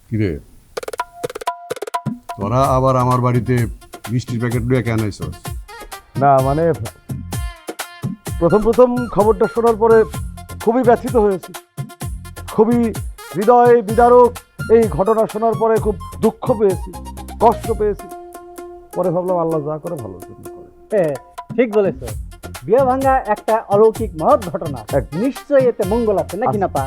কিরে, তোরা আবার আমার বাড়িতে মিষ্টির প্যাকেট লুয়ে কেন আইছস? না মানে প্রথম প্রথম খবরটা শোনার পরে খুবই ব্যথিত হয়েছি, খুবই হৃদয় বিদারক এই ঘটনা শোনার পরে খুব দুঃখ পেয়েছি, কষ্ট পেয়েছি। পরে ভাবলাম আল্লাহ যা করে ভালোর জন্য করে। হ্যাঁ, ঠিক বলেছ। বিয়ে ভাঙা একটা অলৌকিক মহৎ ঘটনা, নিশ্চয়ই এতে মঙ্গল আছে নাকি না পা?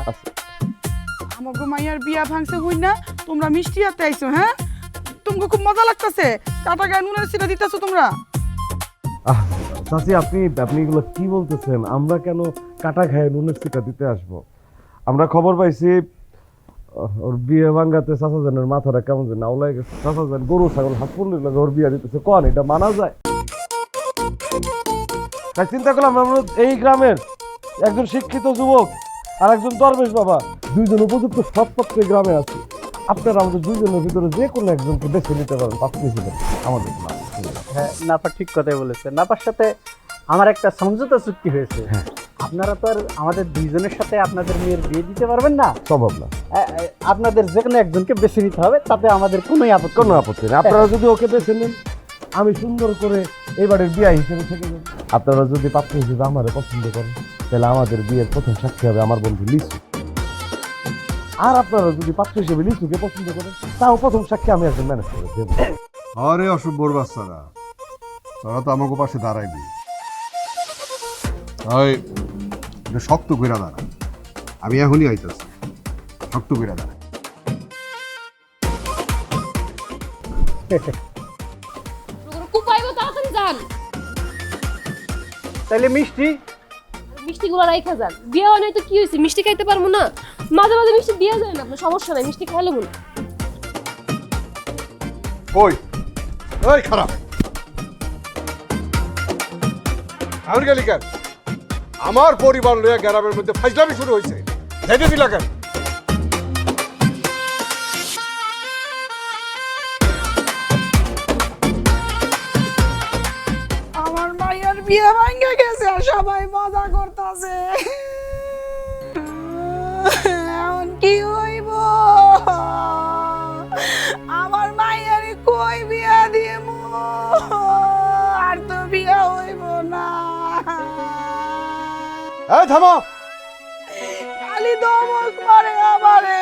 আমাকে মাইয়ার বিয়া ভাঙছে হই না, তোমরা মিষ্টি হাতে আইছো। হ্যাঁ, তোমাকে খুব মজা লাগতেছে। কাটা গায়ে নুনের সিটা দিতেছো তোমরা। চাচি, আপনি এগুলো কি বলতেছেন? আমরা কেন কাটা খায় নুনের সিটা দিতে আসবো? আমরা খবর পাইছি ওর বিয়ে ভাঙ্গাতে চাচাজানের মাথাটা কেমন যেন আউলাই গেছে। চাচাজান গরু ছাগল হাত পড়লে ওর বিয়ে দিতেছে, কন এটা মানা যায়? তাই চিন্তা করলাম আমরা এই গ্রামের একজন শিক্ষিত যুবক আর একজন দরবেশ বাবা, দুইজন উপযুক্ত সৎপত্র এই গ্রামে আছে। আপনারা আমাদের দুইজনের ভিতরে যে কোনো একজনকে বেছে নিতে পারেন, পাত্র হিসেবে আমাদের না। হ্যাঁ, নাপা ঠিক কথাই বলেছে। নাপার সাথে আমার একটা সমঝোতা চুক্তি হয়েছে। আপনারা তো আর আমাদের দুইজনের সাথে আপনাদের মেয়ের বিয়ে দিতে পারবেন না, সম্ভব না। আপনাদের যে কোনো একজনকে বেছে নিতে হবে, তাতে আমাদের কোনো আপত্তি নেই। আপনারা যদি ওকে বেছে নেন, আমি সুন্দর করে এবারের বিয়ে হিসেবে থেকে যাব। আপনারা যদি পাত্র হিসেবে আমার পছন্দ করেন, তাহলে আমাদের বিয়ের প্রথম সাক্ষী হবে আমার বন্ধু লিসু। আর আপনারা যদি পাত্র হিসেবে লিসুকে পছন্দ করেন, তাও প্রথম সাক্ষী আমি একজন ম্যানেজ করে দেবো। আরে অসভ্যর বাচ্চারা, তোরা তো আমাকে পাশে দাঁড়াইবি। ওই এটা শক্ত কইরা দাঁড়া, আমি এখনই আইতাছি। শক্ত কইরা দাঁড়া। কুপাইবো তাড়াতাড়ি যান। তাইলে মিষ্টি মিষ্টিগুলো রাইখা যান। বিয়ে হয় নাই তো কি হয়েছে, মিষ্টি খাইতে পারবো না? মাঝে মাঝে মিষ্টি দিয়ে যায় না, আপনার সমস্যা নাই, মিষ্টি খাইলে মনে। ওই ওই খারাপ আমার গেলি কেন? আমার পরিবার লইয়া গ্রামের মধ্যে ফাইজলামি শুরু হয়েছে, যাইতে দিলা কেন? আমার মাইয়ার বিয়া ভাঙে গেছে আর সবাই মজা করতেছে। এখন কি হইব? আমার মাইয়ার কই বিয়া দিব? আর তো বিয়া হইব না। এই থামো! খালি ধমক মারে আমারে।